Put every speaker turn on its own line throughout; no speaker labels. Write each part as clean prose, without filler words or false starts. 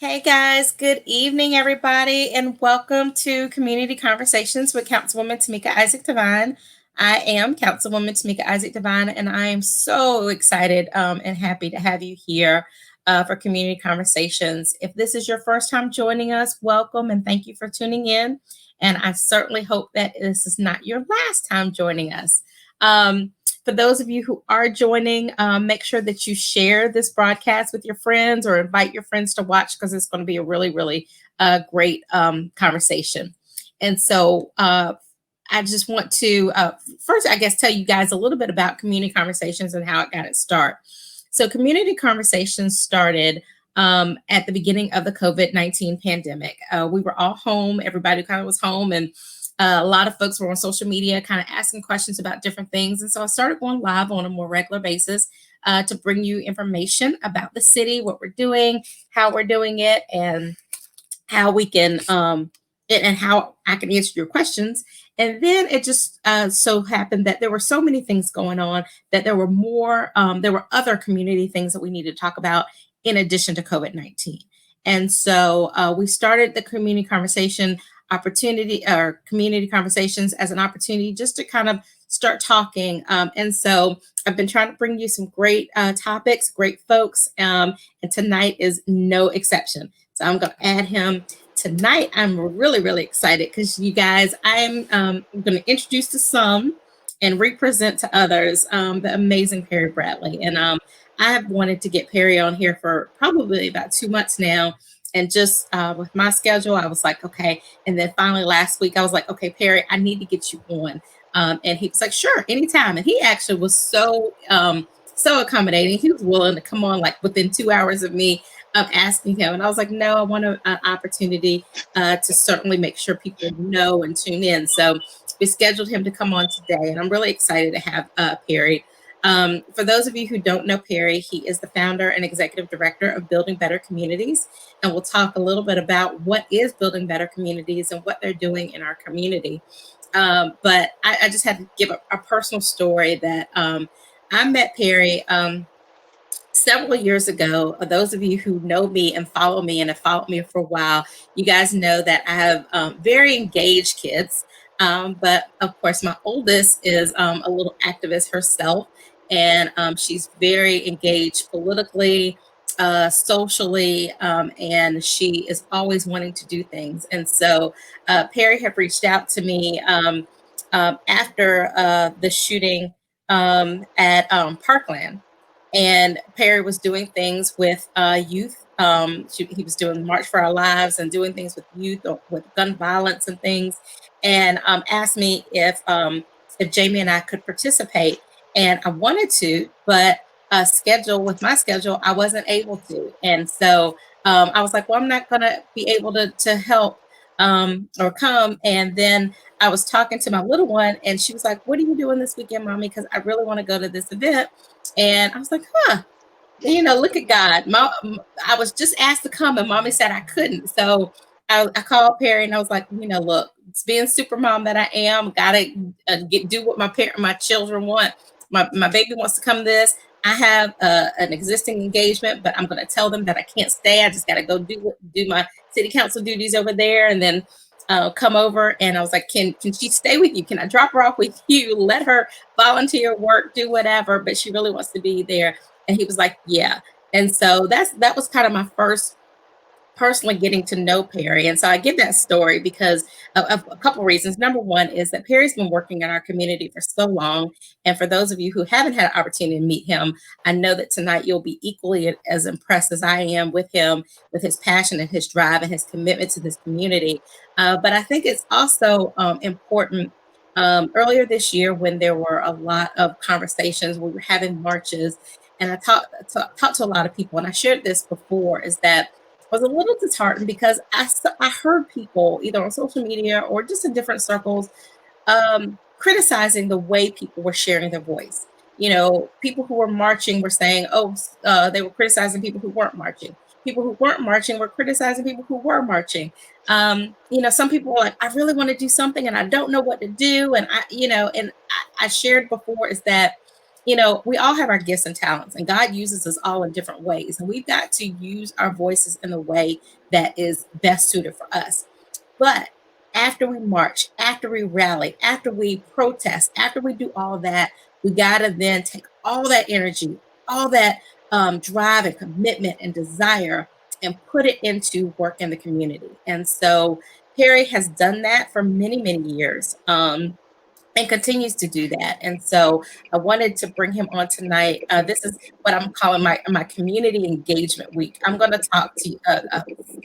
Hey guys, good evening, everybody, and welcome to Community Conversations with Councilwoman Tameika Isaac Devine. I am Councilwoman Tameika Isaac Devine, and I am so excited and happy to have you here for Community Conversations. If this is your first time joining us, welcome and thank you for tuning in. And I certainly hope that this is not your last time joining us. For those of you who are joining, make sure that you share this broadcast with your friends or invite your friends to watch because it's going to be a really, really great conversation. And so I just want to first, I guess, tell you guys a little bit about Community Conversations and how it got its start. So Community Conversations started at the beginning of the COVID-19 pandemic. We were all home. Everybody kind of was home, and a lot of folks were on social media kind of asking questions about different things. And so I started going live on a more regular basis to bring you information about the city, what we're doing, how we're doing it, and how we can, and how I can answer your questions. And then it just so happened that there were so many things going on that there were other community things that we needed to talk about in addition to COVID-19. And so we started the community conversations as an opportunity just to kind of start talking. And so I've been trying to bring you some great topics, great folks, and tonight is no exception. So I'm going to add him tonight. I'm really, really excited because you guys, I'm going to introduce to some and represent to others the amazing Perry Bradley. And I have wanted to get Perry on here for probably about 2 months now. And just with my schedule, I was like, okay. And then finally last week, I was like, okay, Perry, I need to get you on. And he was like, sure, anytime. And he actually was so accommodating. He was willing to come on like within 2 hours of me asking him. And I was like, no, I want an opportunity to certainly make sure people know and tune in. So we scheduled him to come on today. And I'm really excited to have Perry. For those of you who don't know Perry, he is the founder and executive director of Building Better Communities. And we'll talk a little bit about what is Building Better Communities and what they're doing in our community. But I just had to give a personal story that I met Perry several years ago. Those of you who know me and follow me and have followed me for a while, you guys know that I have very engaged kids. But of course, my oldest is a little activist herself. And she's very engaged politically, socially, and she is always wanting to do things. And so Perry had reached out to me after the shooting at Parkland. And Perry was doing things with youth. He was doing March for Our Lives and doing things with youth with gun violence and things. And asked me if Jamie and I could participate. And I wanted to, but with my schedule, I wasn't able to. And so I was like, well, I'm not going to be able to help or come. And then I was talking to my little one, and she was like, what are you doing this weekend, Mommy? Because I really want to go to this event. And I was like, look at God. I was just asked to come, and Mommy said I couldn't. So I called Perry, and I was like, look, it's being super mom that I am, gotta do what my children want. My baby wants to come to this. I have an existing engagement, but I'm going to tell them that I can't stay. I just got to go do my city council duties over there, and then come over. And I was like, can she stay with you? Can I drop her off with you? Let her volunteer work, do whatever, but she really wants to be there. And he was like, yeah. And so that was kind of my first personally getting to know Perry. And so I give that story because of a couple of reasons. Number one is that Perry's been working in our community for so long. And for those of you who haven't had an opportunity to meet him, I know that tonight you'll be equally as impressed as I am with him, with his passion and his drive and his commitment to this community. But I think it's also important. Earlier this year, when there were a lot of conversations, we were having marches, and I talked to a lot of people, and I shared this before, is that was a little disheartened because I heard people either on social media or just in different circles criticizing the way people were sharing their voice. People who were marching were saying, they were criticizing people who weren't marching. People who weren't marching were criticizing people who were marching. Some people were like, I really want to do something and I don't know what to do. And I shared before is that we all have our gifts and talents, and God uses us all in different ways. And we've got to use our voices in a way that is best suited for us. But after we march, after we rally, after we protest, after we do all that, we got to then take all that energy, all that drive and commitment and desire and put it into work in the community. And so Perry has done that for many, many years. And continues to do that. And so I wanted to bring him on tonight. This is what I'm calling my community engagement week. I'm going to talk to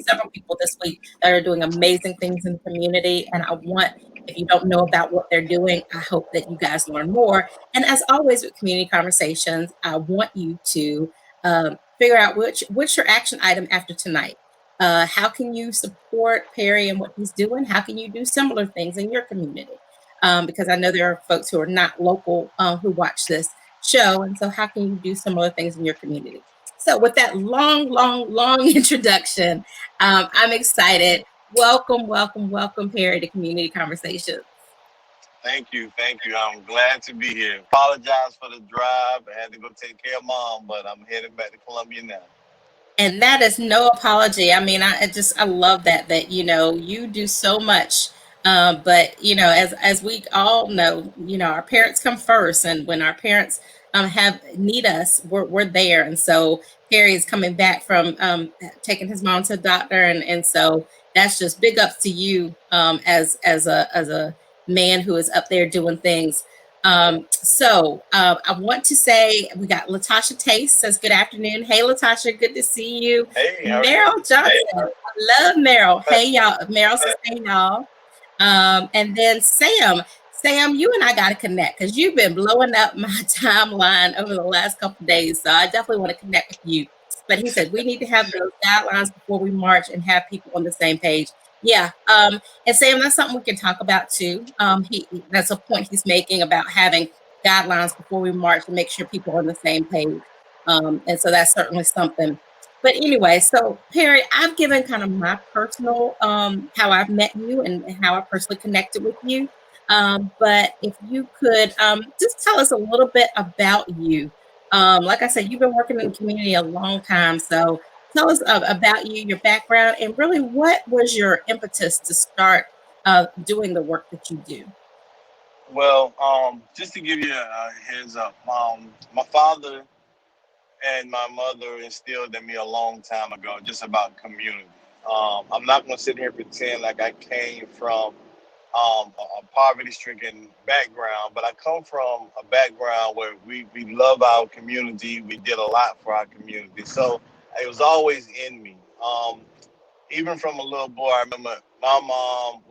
several people this week that are doing amazing things in the community. And I want, if you don't know about what they're doing, I hope that you guys learn more. And as always with community conversations, I want you to figure out what's your action item after tonight. How can you support Perry and what he's doing? How can you do similar things in your community? Because I know there are folks who are not local who watch this show. And so, how can you do similar things in your community? So, with that long, long, long introduction, I'm excited. Welcome, welcome, welcome, Perry, to Community Conversations.
Thank you. I'm glad to be here. Apologize for the drive. I had to go take care of mom, but I'm heading back to Columbia now.
And that is no apology. I mean, I love that you do so much. But as we all know, our parents come first, and when our parents have need us, we're there. And so Perry is coming back from taking his mom to the doctor, and so that's just big ups to you as a man who is up there doing things. I want to say we got Latasha Taste says good afternoon. Hey Latasha, good to see you.
Hey, how are
Meryl
you?
Johnson, I love Meryl. Hey y'all, Meryl says hey y'all. And then Sam, you and I got to connect because you've been blowing up my timeline over the last couple of days. So I definitely want to connect with you. But he said we need to have those guidelines before we march and have people on the same page. Yeah. And Sam, that's something we can talk about too. That's a point he's making about having guidelines before we march to make sure people are on the same page. And so that's certainly something. But anyway, so Perry, I've given kind of my personal how I've met you and how I personally connected with you. But if you could just tell us a little bit about you. Like I said, you've been working in the community a long time, so tell us about you, your background, and really what was your impetus to start doing the work that you do?
Well, just to give you a heads up, my father and my mother instilled in me a long time ago just about community. I'm not going to sit here and pretend like I came from a poverty-stricken background, but I come from a background where we love our community. We did a lot for our community, so it was always in me. Even from a little boy, I remember my mom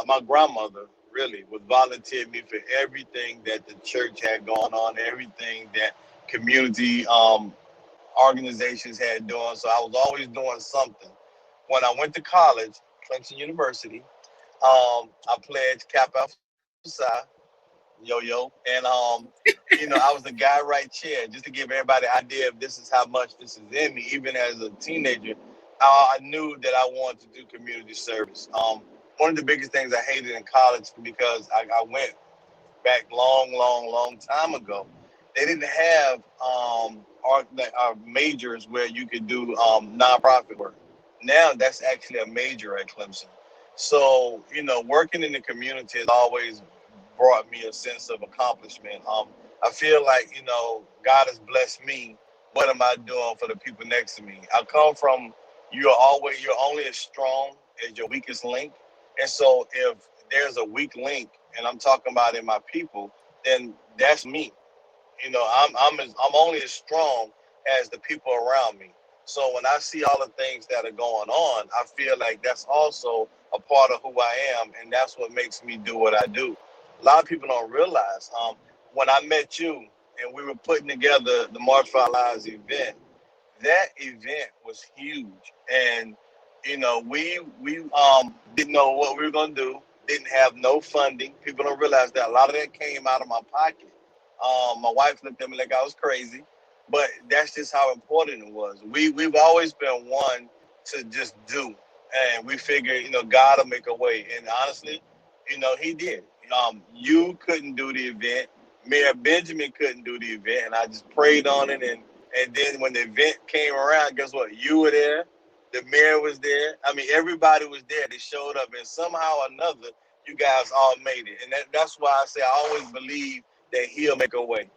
my grandmother really would volunteer me for everything that the church had going on, everything that community organizations had doing. So I was always doing something. When I went to college, Clemson University, I pledged Kappa Alpha Psi, yo, and I was the guy right chair. Just to give everybody an idea of this is how much this is in me. Even as a teenager, I knew that I wanted to do community service. One of the biggest things I hated in college because I went back long, long, long time ago. They didn't have majors where you could do nonprofit work. Now that's actually a major at Clemson. So, working in the community has always brought me a sense of accomplishment. I feel like, God has blessed me. What am I doing for the people next to me? I come from, you're only as strong as your weakest link. And so if there's a weak link, and I'm talking about in my people, then that's me. I'm only as strong as the people around me. So when I see all the things that are going on, I feel like that's also a part of who I am, and that's what makes me do what I do. A lot of people don't realize. When I met you and we were putting together the March for Our Lives event, that event was huge, and we didn't know what we were gonna do. Didn't have no funding. People don't realize that a lot of that came out of my pocket. My wife looked at me like I was crazy, but that's just how important it was. We've always been one to just do, and we figured, God will make a way. And honestly, He did. You couldn't do the event. Mayor Benjamin couldn't do the event, and I just prayed on it. And then when the event came around, guess what? You were there. The mayor was there. I mean, everybody was there. They showed up, and somehow or another, you guys all made it. And that's why I say I always believe that he'll make a way.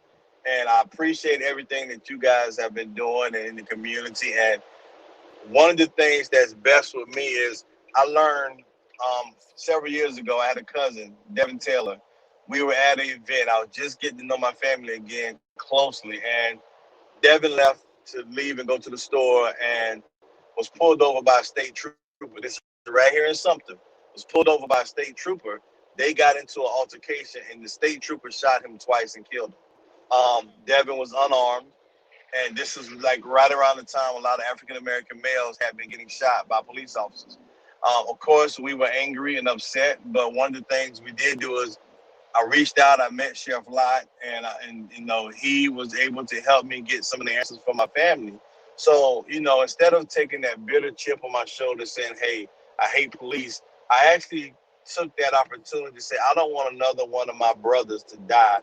And I appreciate everything that you guys have been doing in the community. And one of the things that's best with me is I learned several years ago. I had a cousin, Devin Taylor. We were at an event. I was just getting to know my family again closely, and Devin left to leave and go to the store and was pulled over by a state trooper. This is right here in Sumter. Was pulled over by a state trooper. They got into an altercation, and the state trooper shot him twice and killed him. Devin was unarmed, and this is like right around the time a lot of African American males had been getting shot by police officers. Of course, we were angry and upset, but one of the things we did do is I reached out, I met Chef Lot, and he was able to help me get some of the answers for my family. So instead of taking that bitter chip on my shoulder, saying, "Hey, I hate police," I actually took that opportunity to say, "I don't want another one of my brothers to die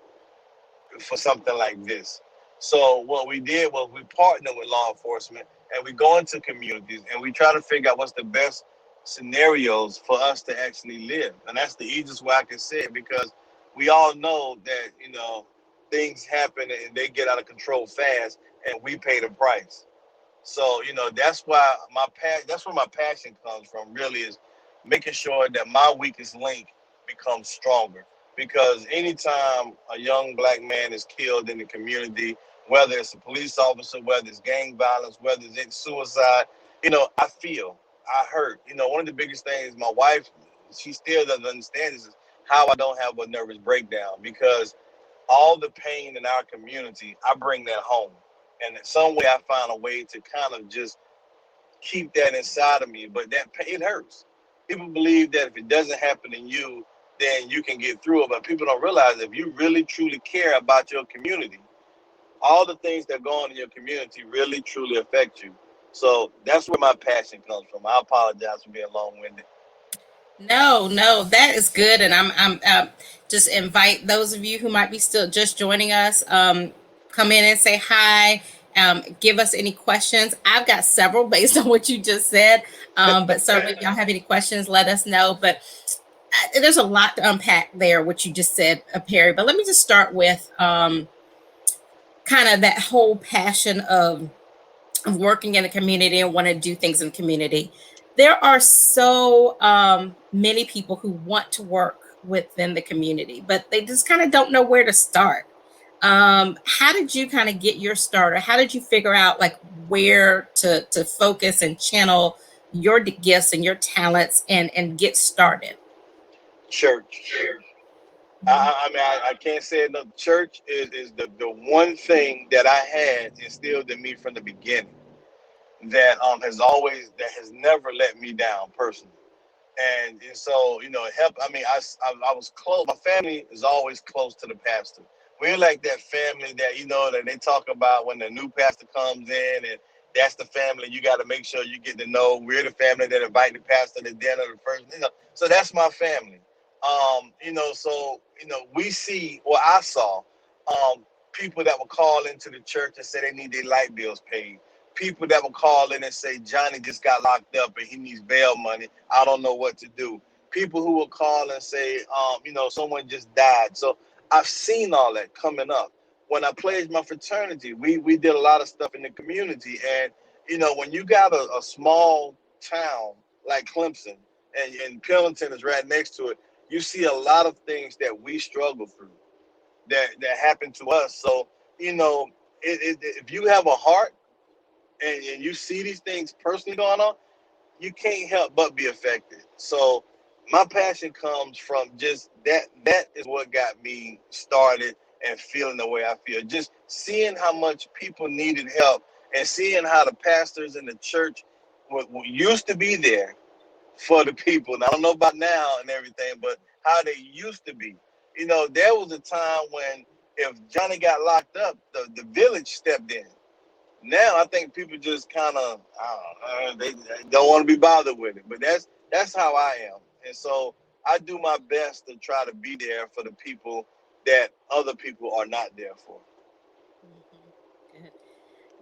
for something like this." So what we did was we partnered with law enforcement and we go into communities and we try to figure out what's the best scenarios for us to actually live. And that's the easiest way I can say it because we all know that, things happen and they get out of control fast and we pay the price. So, that's why that's where my passion comes from really is making sure that my weakest link becomes stronger. Because anytime a young black man is killed in the community, whether it's a police officer, whether it's gang violence, whether it's suicide, I feel, I hurt. One of the biggest things my wife, she still doesn't understand is how I don't have a nervous breakdown because all the pain in our community, I bring that home. And in some way, I find a way to kind of just keep that inside of me. But that pain, it hurts. People believe that if it doesn't happen to you, then you can get through it. But people don't realize if you really truly care about your community, all the things that go on in your community really truly affect you. So that's where my passion comes from. I apologize for being long winded.
No, no, that is good, and I'm just invite those of you who might be still just joining us, come in and say hi. Give us any questions. I've got several based on what you just said, but certainly if y'all have any questions, let us know. But there's a lot to unpack there, what you just said, Perry. But let me just start with kind of that whole passion of working in a community and want to do things in the community. There are so many people who want to work within the community, but they just kind of don't know where to start. How did you kind of get your start, or how did you figure out like where to focus and channel your gifts and your talents and get started?
Church. I mean, I can't say enough. Church is the one thing that I had instilled in me from the beginning that that has never let me down personally. And so it helped. I mean, I was close. My family is always close to the pastor. We're like that family that that they talk about when the new pastor comes in, and that's the family you got to make sure you get to know. We're the family that invite the pastor to dinner the first. So that's my family. So we see, or I saw, people that would call into the church and say they need their light bills paid. People that would call in and say Johnny just got locked up and he needs bail money. I don't know what to do. People who will call and say, someone just died. So I've seen all that coming up. When I pledged my fraternity, we did a lot of stuff in the community. And, when you got a small town like Clemson and Pendleton is right next to it, you see a lot of things that we struggle through that happen to us. So, if you have a heart and you see these things personally going on, you can't help but be affected. So my passion comes from just that is what got me started and feeling the way I feel. Just seeing how much people needed help and seeing how the pastors in the church used to be there for the people. And I don't know about now and everything, but how they used to be. There was a time when if Johnny got locked up, the village stepped in. Now I think people just kind of they don't want to be bothered with it. But that's how I am, and so I do my best to try to be there for the people that other people are not there for.
Mhm. Good.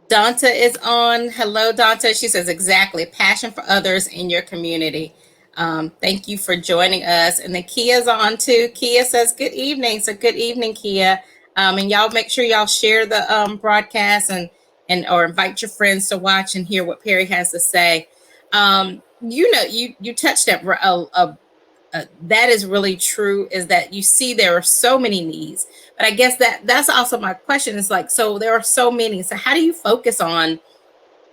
Donta is on. Hello, Donta. She says, exactly. Passion for others in your community. Thank you for joining us. And then Kia's on too. Kia says, good evening. So, good evening, Kia. And y'all make sure y'all share the broadcast and or invite your friends to watch and hear what Perry has to say. You touched at that is really true, is that you see there are so many needs, but I guess that's also my question is like, so there are so many, so how do you focus on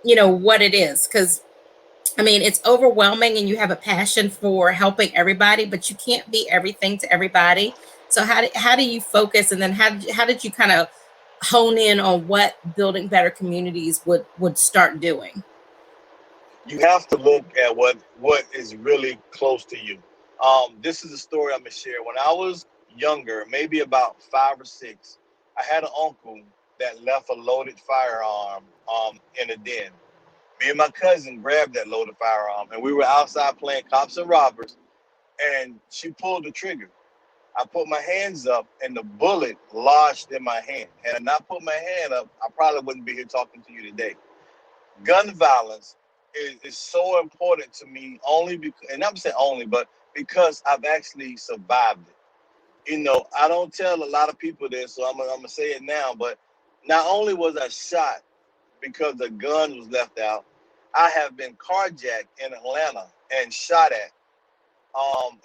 what it is? Because I mean, it's overwhelming and you have a passion for helping everybody, but you can't be everything to everybody. So how do you focus, and then how did you kind of hone in on what building better communities would start doing?
You have to look at what is really close to you. This is a story I'm gonna share. When I was younger, maybe about 5 or 6, I had an uncle that left a loaded firearm in a den. Me and my cousin grabbed that loaded firearm, and we were outside playing cops and robbers. And she pulled the trigger. I put my hands up, and the bullet lodged in my hand. Had I not put my hand up, I probably wouldn't be here talking to you today. Gun violence is so important to me, only because, and I'm saying only, but because I've actually survived it. I don't tell a lot of people this, so I'm gonna say it now. But not only was I shot because the gun was left out, I have been carjacked in Atlanta and shot at.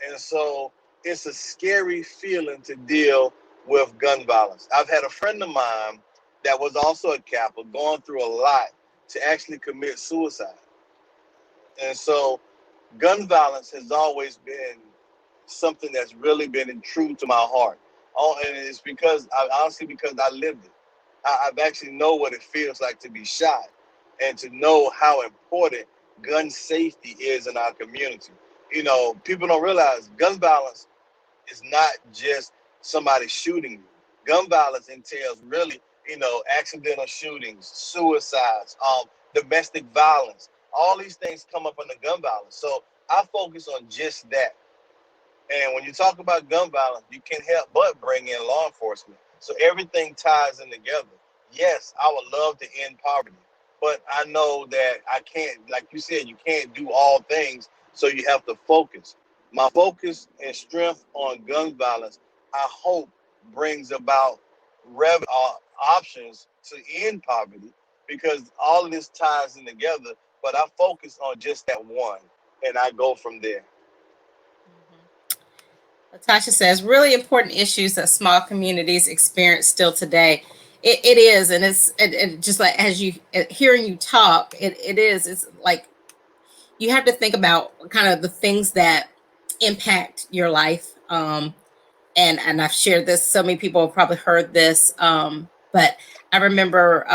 And so it's a scary feeling to deal with gun violence. I've had a friend of mine that was also a Kappa going through a lot to actually commit suicide. And so gun violence has always been something that's really been true to my heart. Oh, and it's because because I lived it. I've actually know what it feels like to be shot, and to know how important gun safety is in our community. People don't realize gun violence is not just somebody shooting you. Gun violence entails really, accidental shootings, suicides, domestic violence. All these things come up under gun violence. So I focus on just that. And when you talk about gun violence, you can't help but bring in law enforcement. So everything ties in together. Yes, I would love to end poverty, but I know that I can't, like you said, you can't do all things. So you have to focus. My focus and strength on gun violence, I hope, brings about options to end poverty, because all of this ties in together. But I focus on just that one, and I go from there.
Latasha says, really important issues that small communities experience still today. It is, and it just like as you hearing you talk, it is. It's like you have to think about kind of the things that impact your life. And I've shared this. So many people have probably heard this. But I remember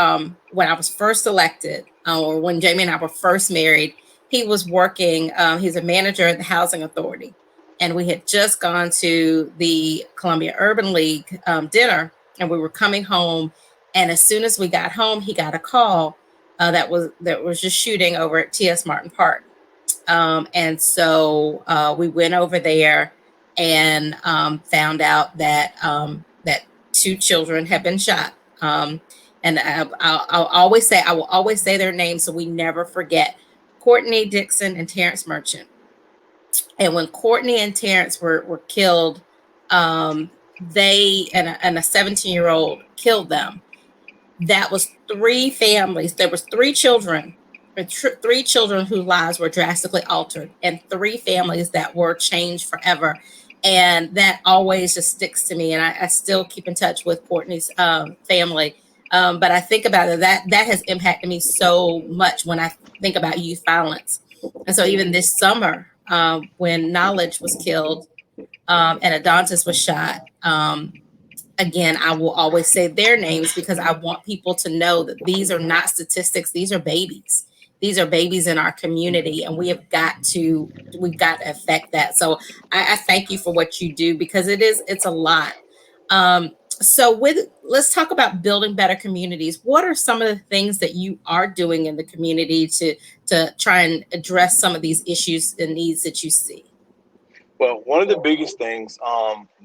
when I was first elected, or when Jamie and I were first married, he was working. He's a manager at the Housing Authority, and we had just gone to the Columbia Urban League dinner, and we were coming home. And as soon as we got home, he got a call that was just shooting over at T.S. Martin Park. And so we went over there and found out that two children had been shot. And I will always say their names so we never forget: Courtney Dixon and Terrence Merchant. And when Courtney and Terrence were killed, they and a 17-year-old killed them. That was three families. There was three children whose lives were drastically altered, and three families that were changed forever. And that always just sticks to me. And I still keep in touch with Courtney's family. But I think about it, that has impacted me so much when I think about youth violence. And so even this summer, when Knowledge was killed, and Adontis was shot, again, I will always say their names because I want people to know that these are not statistics. These are babies. These are babies in our community, and we've got to affect that. So I thank you for what you do, because it's a lot. So let's talk about building better communities. What are some of the things that you are doing in the community to try and address some of these issues and needs that you see?
But one of the biggest things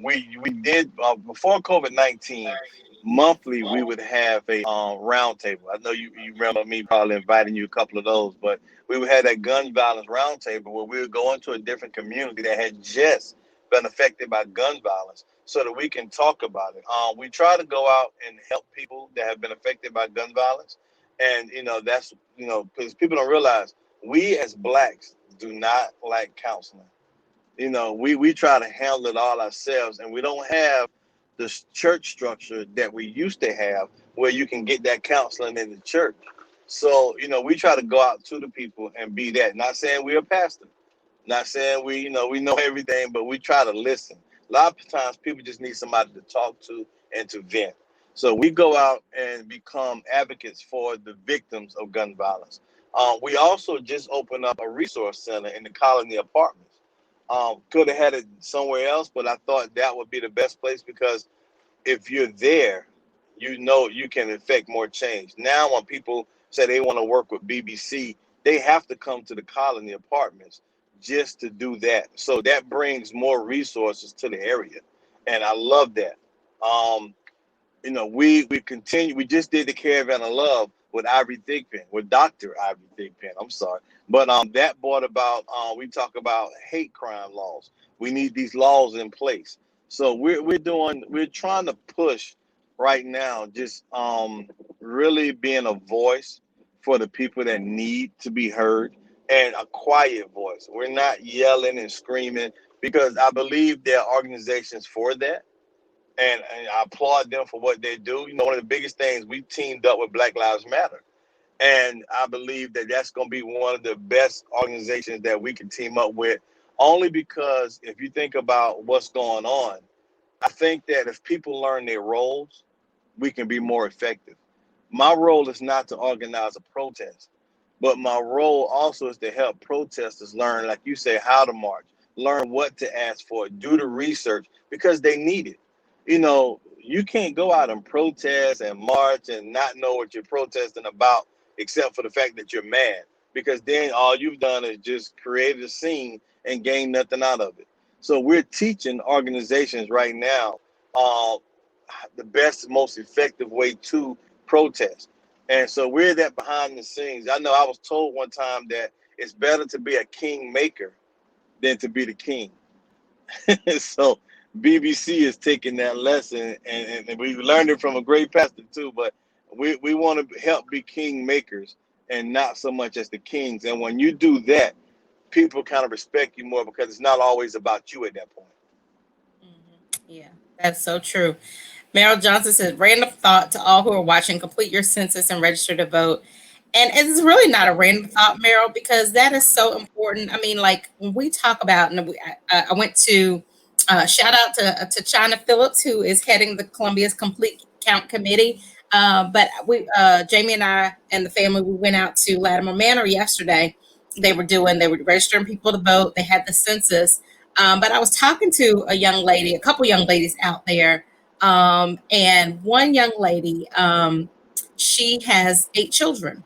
we did before COVID-19, monthly we would have a roundtable. I know you remember me probably inviting you a couple of those, but we would have that gun violence roundtable where we would go into a different community that had just been affected by gun violence, so that we can talk about it. We try to go out and help people that have been affected by gun violence, and that's because people don't realize we as blacks do not like counseling. We try to handle it all ourselves, and we don't have this church structure that we used to have where you can get that counseling in the church. So, we try to go out to the people and be that. Not saying we're a pastor, not saying we know everything, but we try to listen. A lot of times people just need somebody to talk to and to vent. So we go out and become advocates for the victims of gun violence. We also just opened up a resource center in the Colony Apartments. Could have had it somewhere else, but I thought that would be the best place because if you're there, you can affect more change. Now, when people say they want to work with BBC, they have to come to the Colony Apartments just to do that. So that brings more resources to the area, and I love that. Um, we continue. We just did the Caravan of Love with Ivory Thigpen, with Dr. Ivory Thigpen. I'm sorry, but that brought about. We talk about hate crime laws. We need these laws in place. So we're trying to push right now. Just really being a voice for the people that need to be heard, and a quiet voice. We're not yelling and screaming because I believe there are organizations for that, and I applaud them for what they do. One of the biggest things, we teamed up with Black Lives Matter, and I believe that that's going to be one of the best organizations that we can team up with. Only because if you think about what's going on, I think that if people learn their roles, we can be more effective. My role is not to organize a protest, but my role also is to help protesters learn, like you say, how to march, learn what to ask for, do the research because they need it. You can't go out and protest and march and not know what you're protesting about, except for the fact that you're mad, because then all you've done is just created a scene and gained nothing out of it. So we're teaching organizations right now uh, the best, most effective way to protest. And so we're that behind the scenes. I know I was told one time that it's better to be a king maker than to be the king. So BBC is taking that lesson, and we learned it from a great pastor too. But we want to help be king makers and not so much as the kings. And when you do that, people kind of respect you more because it's not always about you at that point.
Yeah, that's so true. Meryl Johnson says, random thought to all who are watching, complete your census and register to vote. And it's really not a random thought, Meryl, because that is so important. I mean, like when we talk about, and I went to shout out to China Phillips, who is heading the Columbia's Complete Count Committee. But Jamie and I and the family, we went out to Latimer Manor yesterday. They were registering people to vote. They had the census. But I was talking to a couple young ladies out there, and one young lady, she has 8 children,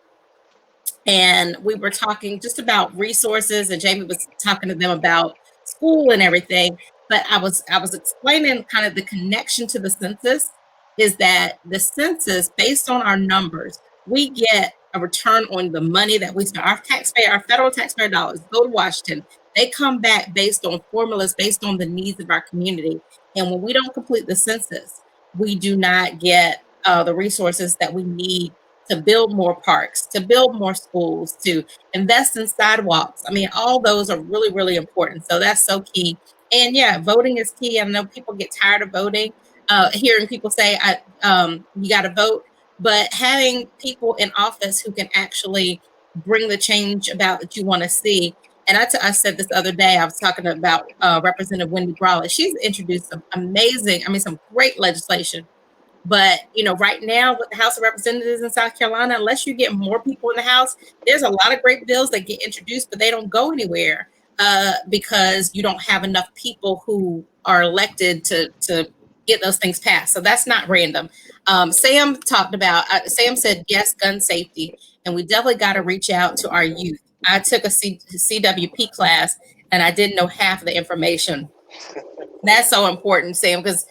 and we were talking just about resources, and Jamie was talking to them about school and everything. But I was explaining kind of the connection to the census is that the census, based on our numbers, we get a return on the money that we spend. Our federal taxpayer dollars go to Washington. They come back based on formulas, based on the needs of our community. And when we don't complete the census, we do not get the resources that we need to build more parks, to build more schools, to invest in sidewalks. I mean, all those are really, really important. So that's so key. And yeah, voting is key. I know people get tired of voting, hearing people say, you got to vote, but having people in office who can actually bring the change about that you want to see. And I said this the other day, I was talking about Representative Wendy Brawley. She's introduced some great legislation, but right now with the House of Representatives in South Carolina, unless you get more people in the House, there's a lot of great bills that get introduced, but they don't go anywhere because you don't have enough people who are elected to get those things passed. So that's not random. Sam said yes, gun safety, and we definitely got to reach out to our youth. I took a CWP class, and I didn't know half of the information. That's so important, Sam, because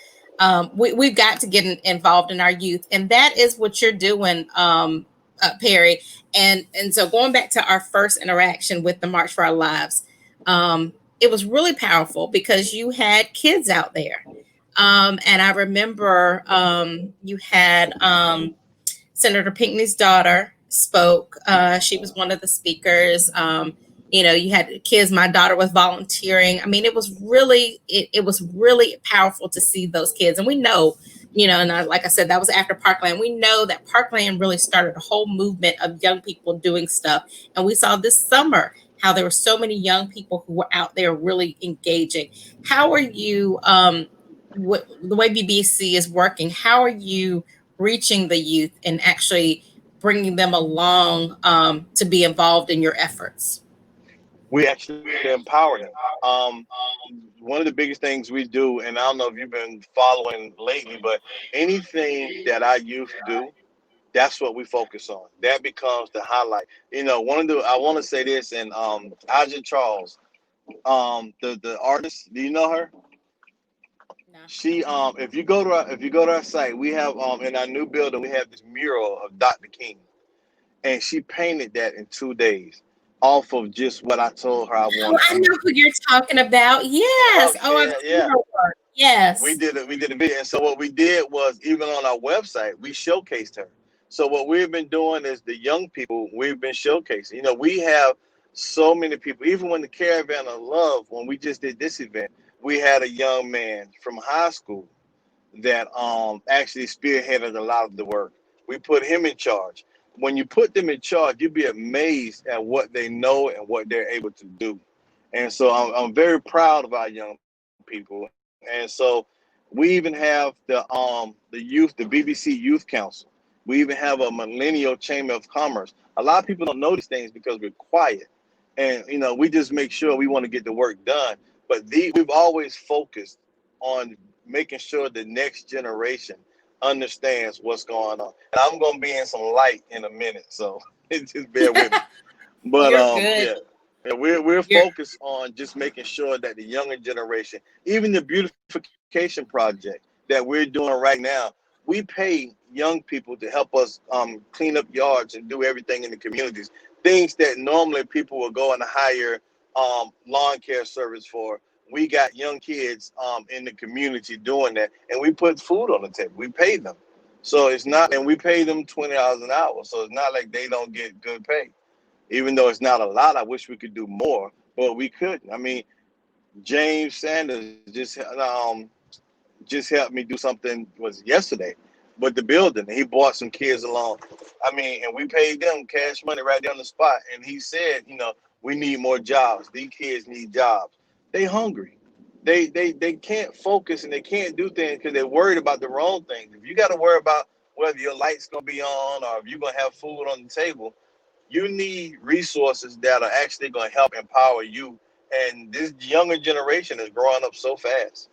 we've got to get involved in our youth, and that is what you're doing, Perry. And so going back to our first interaction with the March for Our Lives, it was really powerful because you had kids out there, and I remember you had Senator Pinckney's daughter spoke. She was one of the speakers. You had kids. My daughter was volunteering. I mean, it was really powerful to see those kids. And we know, and like I said, that was after Parkland. We know that Parkland really started a whole movement of young people doing stuff. And we saw this summer how there were so many young people who were out there really engaging. How are you? The way BBC is working, how are you reaching the youth and actually bringing them along to be involved in your efforts?
We actually empower them. One of the biggest things we do, and I don't know if you've been following lately, but anything that our youth do, that's what we focus on. That becomes the highlight. I want to say this, and Aja Charles, the artist, do you know her?
No.
She if you go to our site, we have in our new building we have this mural of Dr. King, and she painted that in 2 days off of just what I told her I
Oh,
wanted
I
to
know
do.
who you're talking about. Yes. Oh, I've
Okay,
seen
yeah.
her work.
We
Yes.
did it. We did a video, and so what we did was even on our website we showcased her. So what we've been doing is the young people we've been showcasing. We have so many people. Even when the Caravan of Love, when we just did this event, we had a young man from high school that actually spearheaded a lot of the work. We put him in charge. When you put them in charge, you'd be amazed at what they know and what they're able to do. And so I'm very proud of our young people. And so we even have the youth, the BBC Youth Council. We even have a Millennial Chamber of Commerce. A lot of people don't know these things because we're quiet, and we just make sure we want to get the work done. But we've always focused on making sure the next generation understands what's going on. And I'm gonna be in some light in a minute, so just bear with me. But
You're good.
yeah, yeah, we're
You're
focused on just making sure that the younger generation, even the beautification project that we're doing right now, we pay young people to help us clean up yards and do everything in the communities. Things that normally people will go and hire lawn care service for. We got young kids in the community doing that, and we put food on the table. We pay them, so it's not, and we pay them $20 an hour. So it's not like they don't get good pay, even though it's not a lot. I wish we could do more, but we couldn't. I mean, James Sanders just helped me do something was yesterday with the building. He brought some kids along. I mean, and we paid them cash money right there on the spot. And he said, we need more jobs. These kids need jobs. They hungry. They can't focus and they can't do things because they're worried about the wrong things. If you got to worry about whether your light's gonna be on or if you're gonna have food on the table, you need resources that are actually gonna help empower you. And this younger generation is growing up so fast.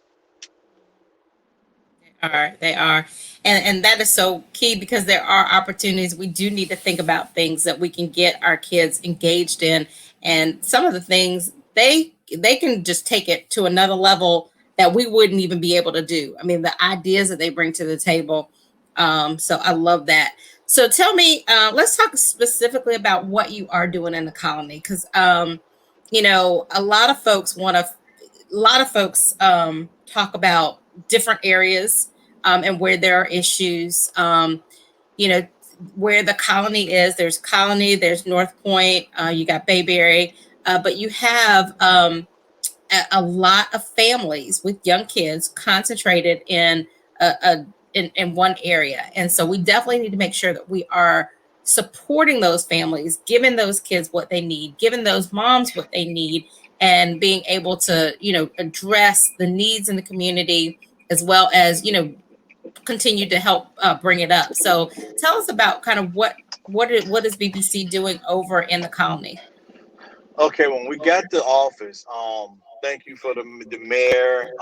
They are, and that is so key because there are opportunities. We do need to think about things that we can get our kids engaged in, and some of the things they can just take it to another level that we wouldn't even be able to do. I mean, the ideas that they bring to the table. So I love that. So tell me, let's talk specifically about what you are doing in the colony, because a lot of folks talk about different areas and where there are issues. You know, where the colony is, there's Colony, there's North Point, you got Bayberry, but you have a lot of families with young kids concentrated in one area. And so we definitely need to make sure that we are supporting those families, giving those kids what they need, giving those moms what they need, and being able to, address the needs in the community as well as, continue to help bring it up. So tell us about kind of what is BBC doing over in the colony?
Okay, when we got to office, thank you for the mayor,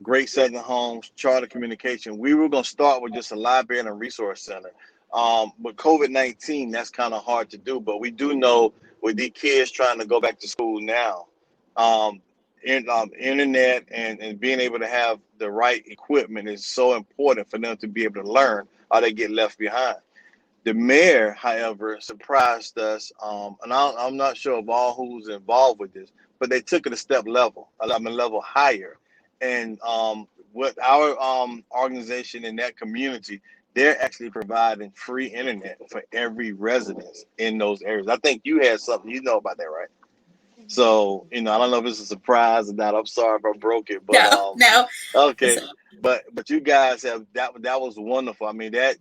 Great Southern Homes, Charter Communication. We were gonna start with just a library and a resource center. But COVID-19, that's kind of hard to do. But we do know with these kids trying to go back to school now, Internet and being able to have the right equipment is so important for them to be able to learn, or they get left behind. The mayor, however, surprised us, and I'm not sure of all who's involved with this, but they took it a step level, level higher. And with our organization in that community, they're actually providing free internet for every residence in those areas. I think you had something you know about that, right? So, I don't know if it's a surprise or not. I'm sorry if I broke it, but
No, no.
okay. But you guys have that was wonderful. I mean, that,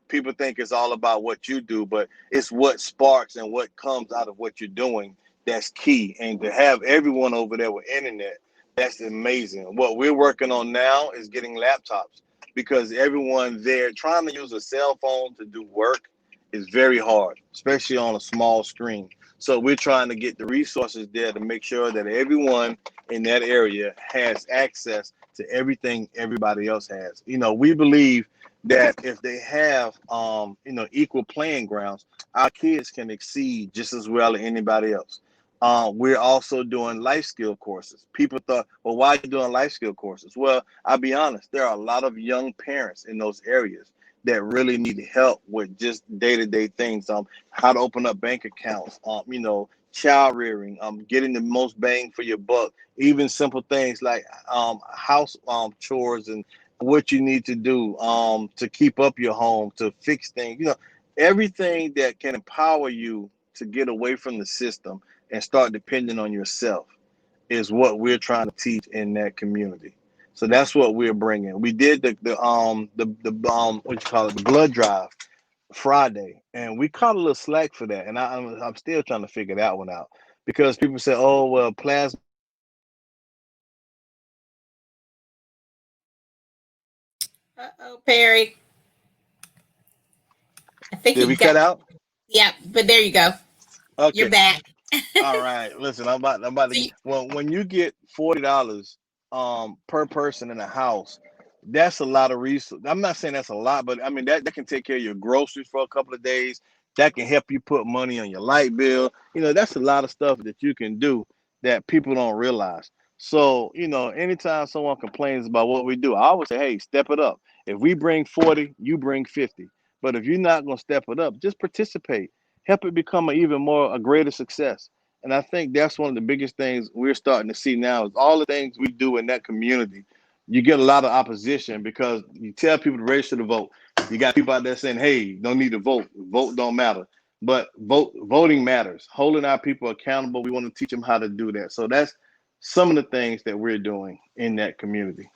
people think it's all about what you do, but it's what sparks and what comes out of what you're doing that's key. And to have everyone over there with internet, that's amazing. What we're working on now is getting laptops, because everyone there trying to use a cell phone to do work is very hard, especially on a small screen. So we're trying to get the resources there to make sure that everyone in that area has access to everything everybody else has. We believe that if they have, equal playing grounds, our kids can exceed just as well as anybody else. We're also doing life skill courses. People thought, well, why are you doing life skill courses? Well, I'll be honest, there are a lot of young parents in those areas that really need help with just day-to-day things, how to open up bank accounts, child rearing, getting the most bang for your buck, even simple things like house chores and what you need to do to keep up your home, to fix things, everything that can empower you to get away from the system and start depending on yourself is what we're trying to teach in that community. So that's what we're bringing. We did what you call it, the blood drive Friday, and we caught a little slack for that. And I'm still trying to figure that one out, because people say, oh well, plasma.
Uh-oh, Perry. I think
Did
he
we
got,
cut out?
yeah, but there you go. You're
Okay.
back.
All right, listen, I'm about to
So
get, well, when you get $40 per person in a house, that's a lot of resources. I'm not saying that's a lot, but I mean that can take care of your groceries for a couple of days. That can help you put money on your light bill. That's a lot of stuff that you can do that people don't realize. So, anytime someone complains about what we do, I always say, hey, step it up. If we bring 40, you bring 50. But if you're not going to step it up, just participate, help it become a greater success. And I think that's one of the biggest things we're starting to see now is all the things we do in that community. You get a lot of opposition because you tell people to register to vote. You got people out there saying, hey, don't need to vote. Vote don't matter. But voting matters. Holding our people accountable, we want to teach them how to do that. So that's some of the things that we're doing in that community.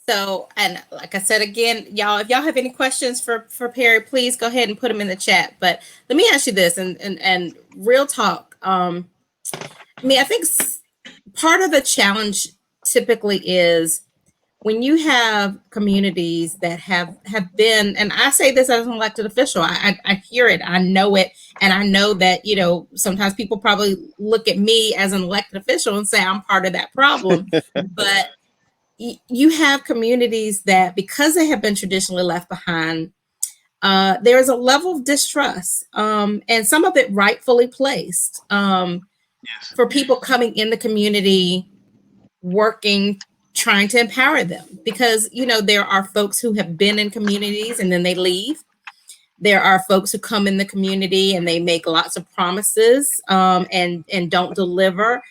So, and like I said again, y'all, if y'all have any questions for Perry, please go ahead and put them in the chat. But let me ask you this, and real talk. I mean, I think part of the challenge typically is when you have communities that have been, and I say this as an elected official, I hear it, I know it, and I know that sometimes people probably look at me as an elected official and say I'm part of that problem, but you have communities that, because they have been traditionally left behind, there is a level of distrust, and some of it rightfully placed,
Yes.
for people coming in the community, working, trying to empower them. Because, there are folks who have been in communities and then they leave. There are folks who come in the community and they make lots of promises, and don't deliver.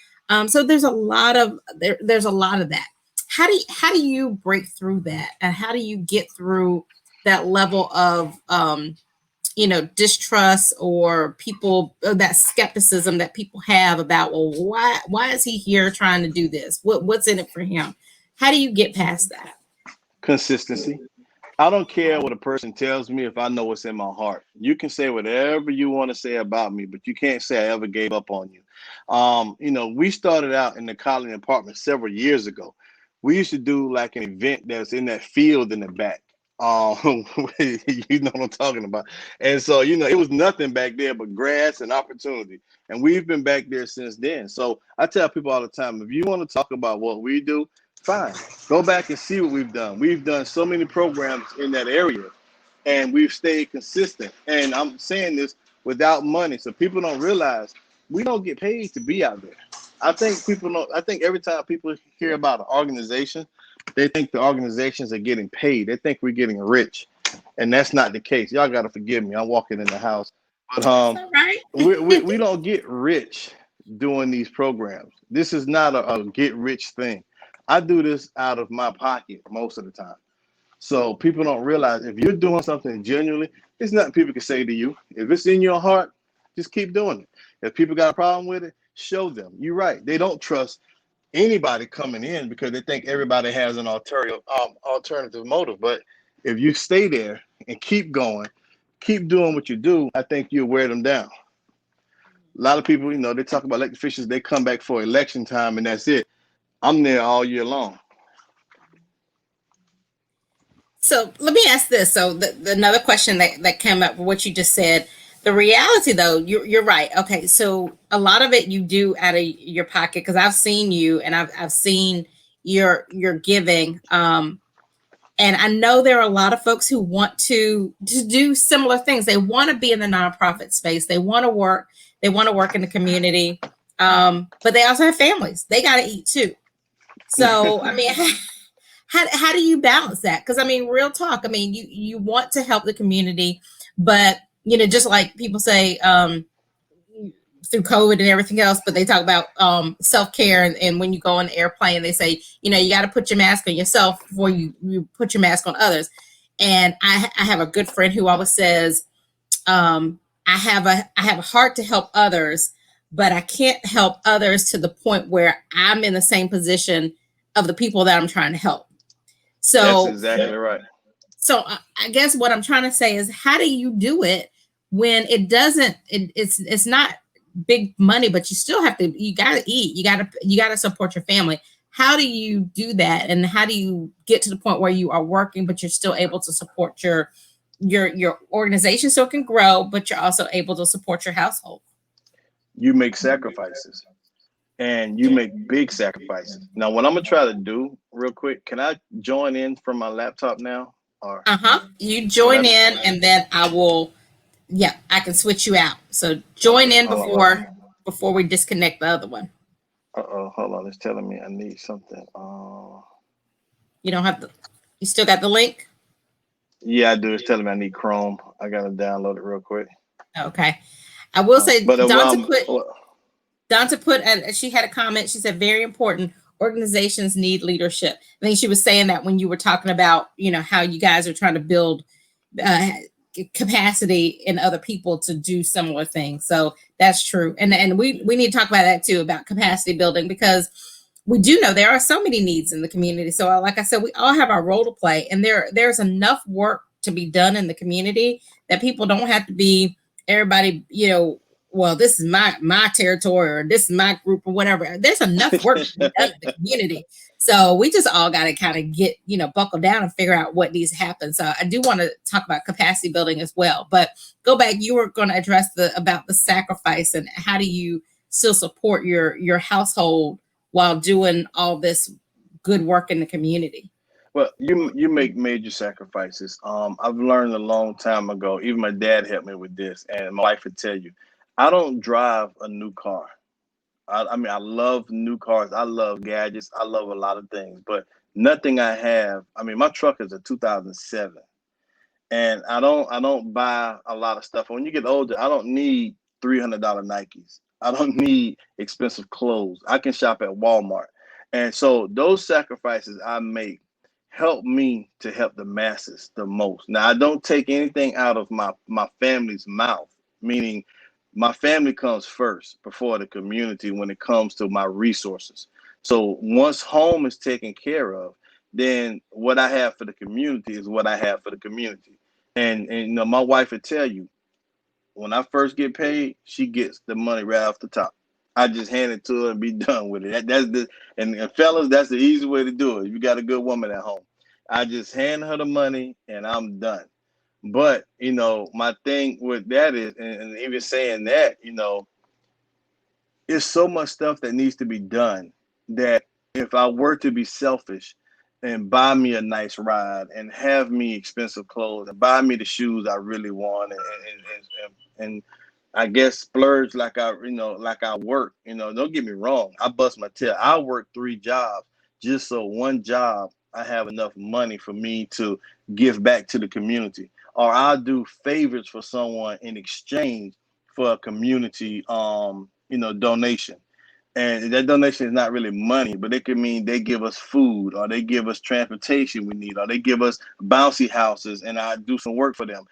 So there's a lot of that. How do you break through that, and how do you get through that level of distrust, or people, that skepticism that people have about, well, why is he here trying to do this? What's in it for him? How do you get past that?
Consistency. I don't care what a person tells me if I know what's in my heart. You can say whatever you want to say about me, but you can't say I ever gave up on you. We started out in the colony apartment several years ago. We used to do like an event that's in that field in the back. You know what I'm talking about. And so, it was nothing back there but grass and opportunity. And we've been back there since then. So I tell people all the time, if you want to talk about what we do, fine. Go back and see what we've done. We've done so many programs in that area, and we've stayed consistent. And I'm saying this without money, so people don't realize we don't get paid to be out there. I think people know. I think every time people hear about an organization, they think the organizations are getting paid. They think we're getting rich, and that's not the case. Y'all got to forgive me. I'm walking in the house, but
That's all right.
we don't get rich doing these programs. This is not a get rich thing. I do this out of my pocket most of the time. So people don't realize if you're doing something genuinely, it's nothing people can say to you. If it's in your heart, just keep doing it. If people got a problem with it, show them. You're right. They don't trust anybody coming in because they think everybody has an alternative motive. But if you stay there and keep going, keep doing what you do, I think you'll wear them down. A lot of people, they talk about elected officials, they come back for election time and that's it. I'm there all year long.
So let me ask this. So another question that came up with what you just said. The reality, though, you're right. Okay, so a lot of it you do out of your pocket because I've seen you and I've seen your giving. And I know there are a lot of folks who want to do similar things. They want to be in the nonprofit space. They want to work. They want to work in the community. But they also have families. They got to eat too. So I mean, how do you balance that? Because I mean, real talk. I mean, you want to help the community, but just like people say through COVID and everything else, but they talk about self-care and when you go on the airplane, they say you got to put your mask on yourself before you put your mask on others. And I have a good friend who always says, I have a heart to help others, but I can't help others to the point where I'm in the same position of the people that I'm trying to help.
That's
So,
exactly right.
so I guess what I'm trying to say is, how do you do it when it doesn't? It's not big money, but you still have to. You got to eat. You got to support your family. How do you do that, and how do you get to the point where you are working, but you're still able to support your organization so it can grow, but you're also able to support your household?
You make sacrifices. And you make big sacrifices. Now, what I'm gonna try to do real quick, can I join in from my laptop now? Or
You
would I
join in, and then I will. Yeah, I can switch you out. So join
okay,
in
hold on.
before we disconnect the other one.
Uh-oh, hold on. It's telling me I need something.
You don't have the. You still got the link.
Yeah, I do. It's telling me I need Chrome. I gotta download it real quick.
Okay. I will say
But
Dante put and she had a comment. She said very important. Organizations need leadership. I think she was saying that when you were talking about how you guys are trying to build uh, capacity in other people to do similar things. So that's true. And we need to talk about that too, about capacity building, because we do know there are so many needs in the community. So like I said, we all have our role to play, and there's enough work to be done in the community that people don't have to be everybody, well, this is my territory, or this is my group, or whatever. There's enough work to be done in the community. So we just all got to kind of get, buckle down and figure out what needs to happen. So I do want to talk about capacity building as well. But go back, you were going to address about the sacrifice and how do you still support your household while doing all this good work in the community?
well, you make major sacrifices. I've learned a long time ago. Even my dad helped me with this, and my wife would tell you, I don't drive a new car. I mean, I love new cars. I love gadgets. I love a lot of things, but nothing I have. I mean, my truck is a 2007, and I don't buy a lot of stuff. When you get older, I don't need $300 Nikes. I don't need expensive clothes. I can shop at Walmart, and so those sacrifices I make help me to help the masses the most. Now, I don't take anything out of my family's mouth, meaning my family comes first before the community when it comes to my resources. So once home is taken care of, then what I have for the community is what I have for the community. And my wife would tell you, when I first get paid, she gets the money right off the top. I just hand it to her and be done with it. That's the and fellas, that's the easy way to do it. If you got a good woman at home, I just hand her the money and I'm done. But my thing with that is, and even saying that, there's so much stuff that needs to be done that if I were to be selfish and buy me a nice ride and have me expensive clothes and buy me the shoes I really want and I guess splurge like like I work. Don't get me wrong. I bust my tail. I work 3 jobs just so one job I have enough money for me to give back to the community, or I'll do favors for someone in exchange for a community, donation. And that donation is not really money, but it could mean they give us food, or they give us transportation we need, or they give us bouncy houses, and I do some work for them.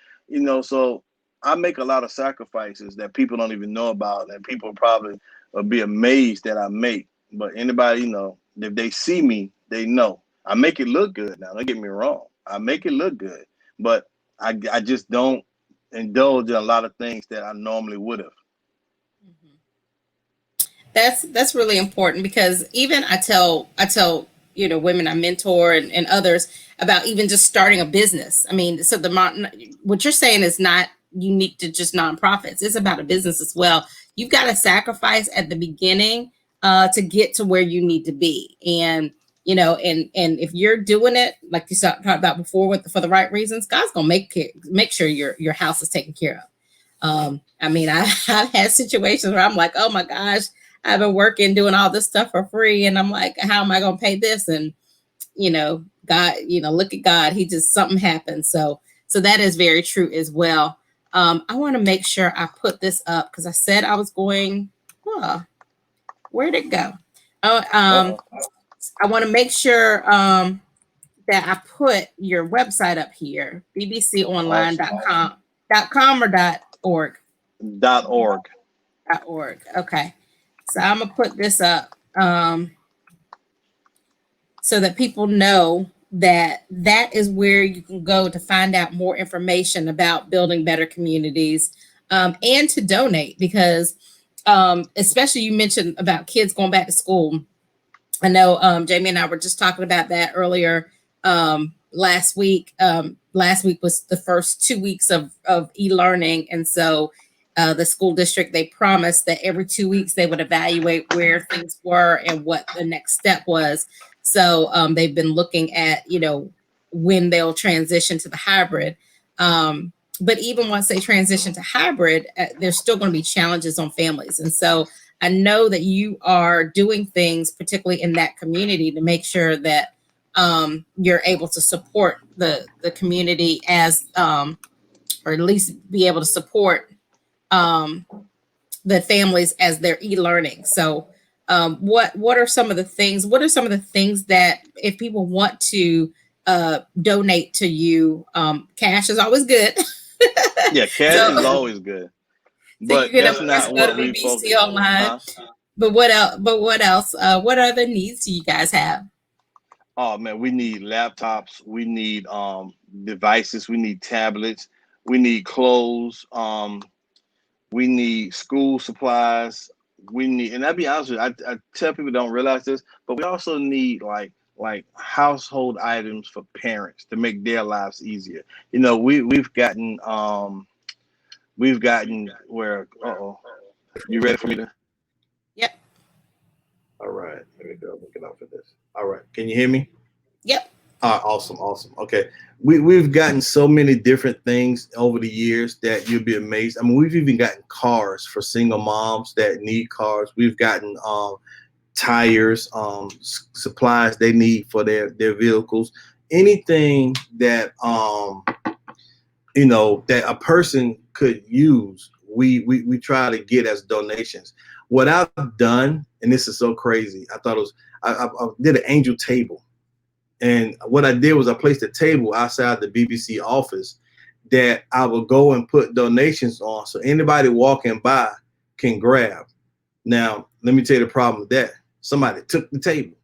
So I make a lot of sacrifices that people don't even know about, and people probably will be amazed that I make. But anybody, if they see me, they know. I make it look good now. Don't get me wrong. I make it look good, but I just don't indulge in a lot of things that I normally would have.
Mhm. That's really important, because even I tell women I mentor, and others, about even just starting a business. I mean, so what you're saying is not unique to just nonprofits. It's about a business as well. You've got to sacrifice at the beginning to get to where you need to be, and and if you're doing it like you talked about before, for the right reasons, God's gonna make sure your house is taken care of. I mean, I've had situations where I'm like, oh my gosh, I've been working, doing all this stuff for free. And I'm like, how am I going to pay this? And, God, look at God. He just, something happened. So that is very true as well. I want to make sure I put this up, because I said I was going, where'd it go? Oh,
Uh-oh.
I want to make sure that I put your website up here,
Awesome.
bbconline.com or .org.
.org.
.org. Okay. So I'm gonna put this up so that people know that that is where you can go to find out more information about building better communities, and to donate, because especially you mentioned about kids going back to school. I know Jamie and I were just talking about that earlier last week. Last week was the first 2 weeks of e-learning. And so the school district, they promised that every 2 weeks they would evaluate where things were and what the next step was. So they've been looking at, when they'll transition to the hybrid. But even once they transition to hybrid, there's still going to be challenges on families. And so I know that you are doing things, particularly in that community, to make sure that you're able to support the community as, or at least be able to support the families as they're e-learning. So, what are some of the things? What are some of the things that, if people want to donate to you, cash is always good.
Yeah, cash is
So,
always good,
so you
but
can, of
that's
course,
not
go to
what we
BBC
focus on,
Online.
huh?
But what else? But what else? What other needs do you guys have?
Oh man, we need laptops, we need devices, we need tablets, we need clothes, we need school supplies, we need, and I'll be honest with you, I tell people don't realize this, but we also need like household items for parents to make their lives easier. We've gotten where, you ready for me to?
Yep.
All right, let me go. Let me get off of this. All right, can you hear me?
Yep.
Awesome, awesome. Okay, we've gotten so many different things over the years that you'll be amazed. I mean, we've even gotten cars for single moms that need cars. We've gotten tires, supplies they need for their vehicles, anything that that a person could use. We try to get as donations. What I've done, and this is so crazy, I thought it was, I did an angel table. And what I did was I placed a table outside the BBC office that I would go and put donations on, so anybody walking by can grab. Now, let me tell you the problem with that. Somebody took the table.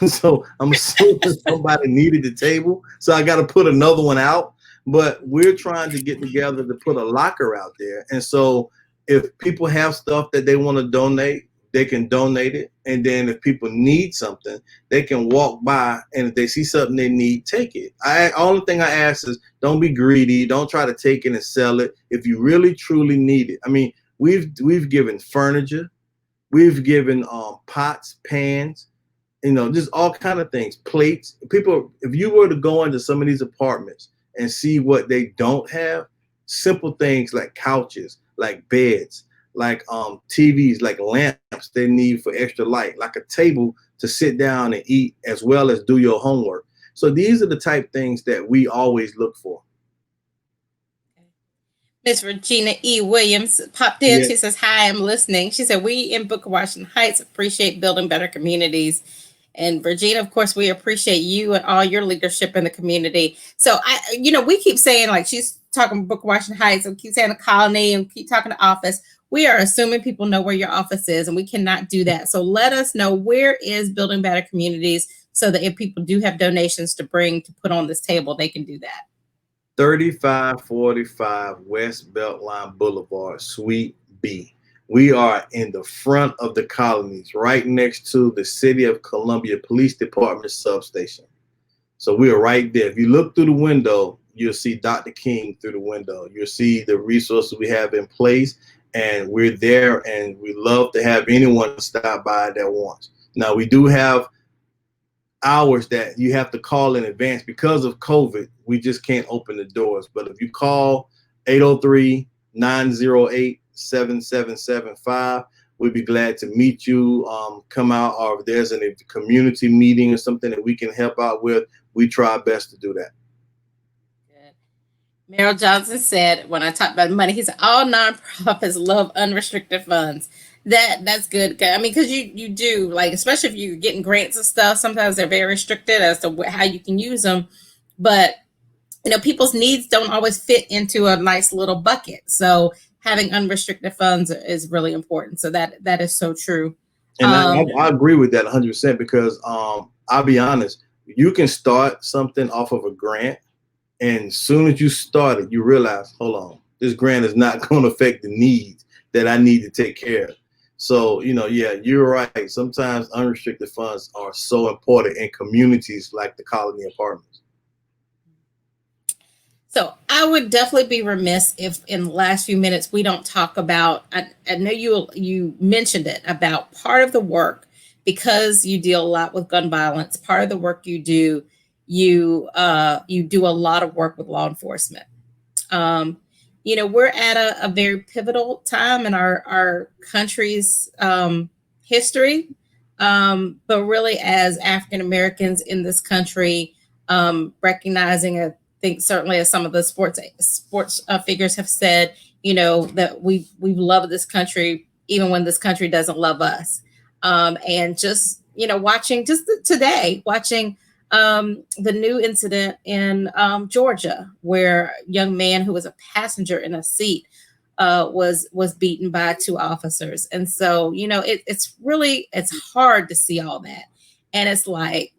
So I'm assuming somebody needed the table. So I got to put another one out. But we're trying to get together to put a locker out there. And so if people have stuff that they want to donate, they can donate it. And then if people need something, they can walk by, and if they see something they need, take it. Only thing I ask is, don't be greedy. Don't try to take it and sell it. If you really truly need it. I mean, we've given furniture, we've given pots, pans, just all kind of things, plates. People, if you were to go into some of these apartments and see what they don't have, simple things like couches,
like beds, like TVs, like lamps they need for extra light, like a table to sit down and eat as well as do your homework. So these are the type things that we always look for.
Miss Regina E. Williams popped in.
Yeah.
She says, "Hi, I'm listening." She said, "We in Booker Washington Heights appreciate building better communities." And Regina, of course, we appreciate you and all your leadership in the community. So we keep saying, like, she's talking Booker Washington Heights, and keep saying the colony, and keep talking the office. We are assuming people know where your office is, and we cannot do that. So let us know, where is building better communities, so that if people do have donations to bring to put on this table, they can do that.
3545 West Beltline Boulevard, Suite B. We are in the front of the colonies, right next to the City of Columbia Police Department substation. So we are right there. If you look through the window, you'll see Dr. King through the window. You'll see the resources we have in place, and we're there, and we love to have anyone stop by that wants. Now, we do have hours that you have to call in advance because of COVID. We just can't open the doors. But if you call 803-908-7775, we'd be glad to meet you, come out, or if there's a community meeting or something that we can help out with, we try our best to do that.
Merrill Johnson said, when I talked about money, he said, all nonprofits love unrestricted funds. That's good. I mean, because you do, like, especially if you're getting grants and stuff, sometimes they're very restricted as to how you can use them. But, people's needs don't always fit into a nice little bucket. So having unrestricted funds is really important. So that is so true.
And I agree with that 100%, because I'll be honest, you can start something off of a grant, and as soon as you start it, you realize, hold on, this grant is not going to affect the needs that I need to take care of. So, yeah, you're right. Sometimes unrestricted funds are so important in communities like the Colony Apartments.
So I would definitely be remiss if in the last few minutes we don't talk about, I know you mentioned it, about part of the work, because you deal a lot with gun violence. Part of the work you do, you do a lot of work with law enforcement. We're at a very pivotal time in our country's history, but really as African Americans in this country, recognizing, I think certainly as some of the sports figures have said, that we love this country even when this country doesn't love us, and just watching just today, watching the new incident in Georgia, where a young man who was a passenger in a seat was beaten by two officers. And so, it's hard to see all that. And it's like,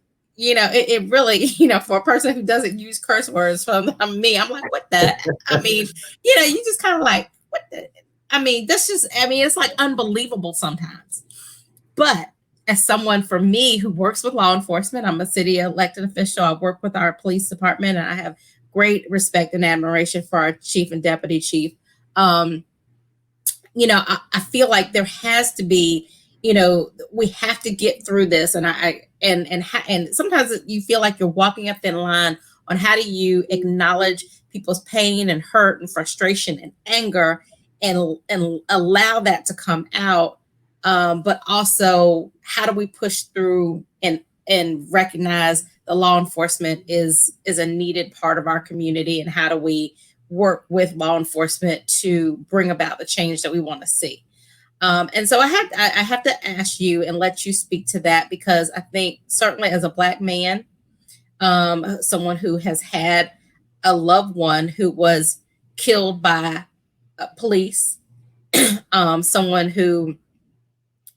it really, for a person who doesn't use curse words from me, I'm like, what the? I mean, you just kind of like, what the? I mean, it's like unbelievable sometimes. But as someone, for me, who works with law enforcement, I'm a city elected official. I work with our police department, and I have great respect and admiration for our chief and deputy chief. I feel like there has to be, we have to get through this. And sometimes you feel like you're walking a thin line on how do you acknowledge people's pain and hurt and frustration and anger, and allow that to come out. But also, how do we push through and recognize the law enforcement is a needed part of our community, and how do we work with law enforcement to bring about the change that we want to see? And so I have to ask you and let you speak to that, because I think certainly as a Black man, someone who has had a loved one who was killed by police, someone who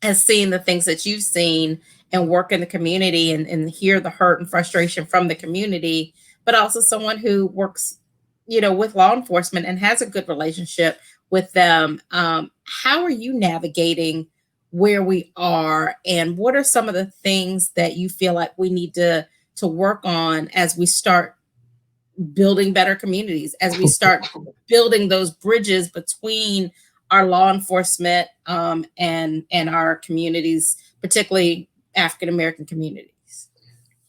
has seen the things that you've seen and work in the community and hear the hurt and frustration from the community, but also someone who works, with law enforcement and has a good relationship with them. How are you navigating where we are, and what are some of the things that you feel like we need to work on as we start building better communities, as we start building those bridges between our law enforcement and our communities, particularly African American communities?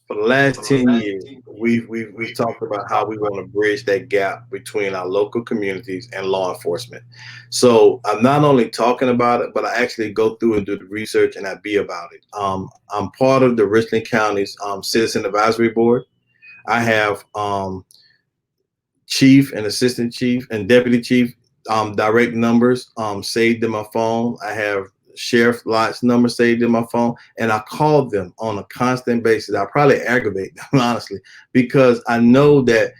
For the last 10 years, we've talked about how we want to bridge that gap between our local communities and law enforcement. So I'm not only talking about it, but I actually go through and do the research and I be about it. I'm part of the Richland County's Citizen Advisory Board. I have chief and assistant chief and deputy chief direct numbers saved in my phone. I have sheriff lots number saved in my phone, and I call them on a constant basis. I probably aggravate them honestly, because I know that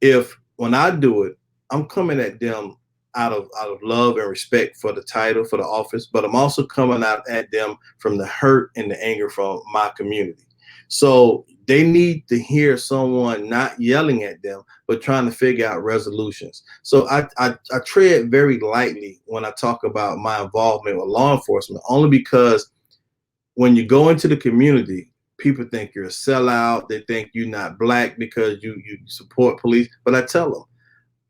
if when I do it, I'm coming at them out of love and respect for the title, for the office, but I'm also coming out at them from the hurt and the anger from my community. So they need to hear someone not yelling at them, but trying to figure out resolutions. So I tread very lightly when I talk about my involvement with law enforcement, only because when you go into the community, people think you're a sellout. They think you're not black because you support police. But I tell them,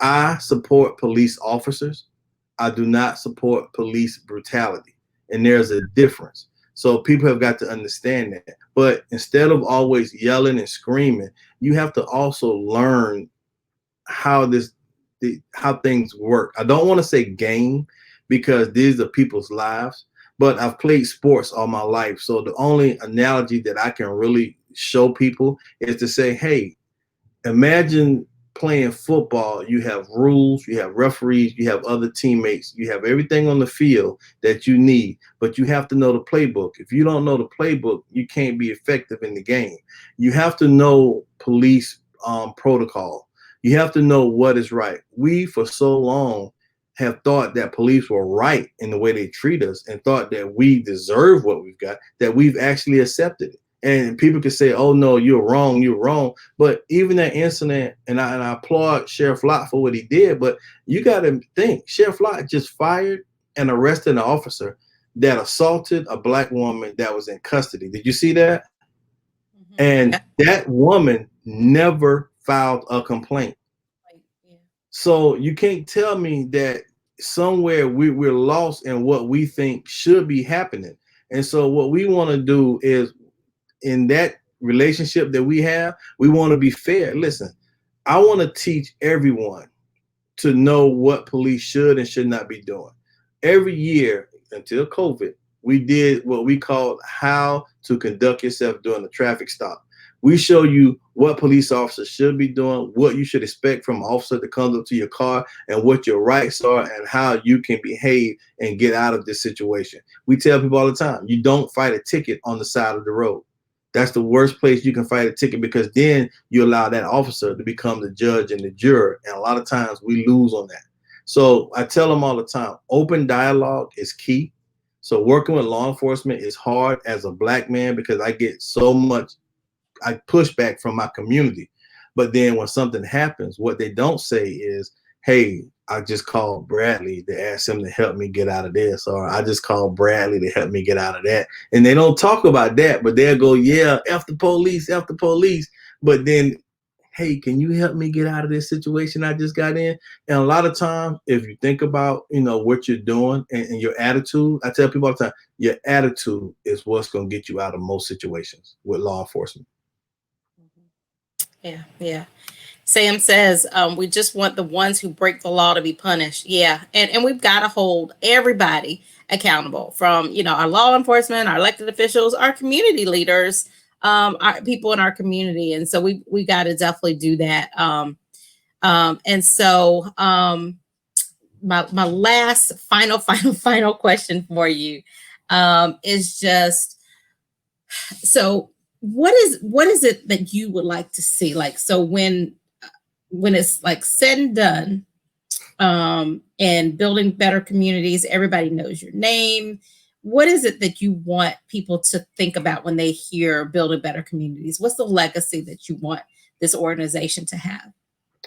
I support police officers. I do not support police brutality. And there's a difference. So people have got to understand that. But instead of always yelling and screaming, you have to also learn how how things work. I don't want to say game, because these are people's lives, but I've played sports all my life. So the only analogy that I can really show people is to say, hey, imagine playing football. You have rules, you have referees, you have other teammates, you have everything on the field that you need, but you have to know the playbook. If you don't know the playbook, you can't be effective in the game. You have to know police protocol. You have to know what is right. We, for so long, have thought that police were right in the way they treat us and thought that we deserve what we've got, that we've actually accepted it. And people can say, oh, no, you're wrong, you're wrong. But even that incident, and I applaud Sheriff Lott for what he did, but you got to think, Sheriff Lott just fired and arrested an officer that assaulted a black woman that was in custody. Did you see that? Mm-hmm. And that woman never filed a complaint. Yeah. So you can't tell me that somewhere we're lost in what we think should be happening. And so what we want to do is, in that relationship that we have, we want to be fair. Listen, I want to teach everyone to know what police should and should not be doing. Every year until COVID, we did what we called how to conduct yourself during a traffic stop. We show you what police officers should be doing, what you should expect from an officer that comes up to your car, and what your rights are and how you can behave and get out of this situation. We tell people all the time, you don't fight a ticket on the side of the road. That's the worst place you can fight a ticket, because then you allow that officer to become the judge and the juror. And a lot of times we lose on that. So I tell them all the time, open dialogue is key. So working with law enforcement is hard as a black man, because I get so much pushback from my community. But then when something happens, what they don't say is, hey, I just called Bradley to ask him to help me get out of this, or I just called Bradley to help me get out of that. And they don't talk about that, but they'll go, yeah, F the police, F the police. But then, hey, can you help me get out of this situation I just got in? And a lot of times, if you think about, what you're doing and your attitude, I tell people all the time, your attitude is what's going to get you out of most situations with law enforcement.
Yeah, yeah. Sam says, we just want the ones who break the law to be punished. Yeah. And we've got to hold everybody accountable, from, our law enforcement, our elected officials, our community leaders, our people in our community. And so we got to definitely do that. And so my last final question for you is just, so what is it that you would like to see? Like, so when it's like said and done, and building better communities, everybody knows your name. What is it that you want people to think about when they hear building better communities? What's the legacy that you want this organization to have?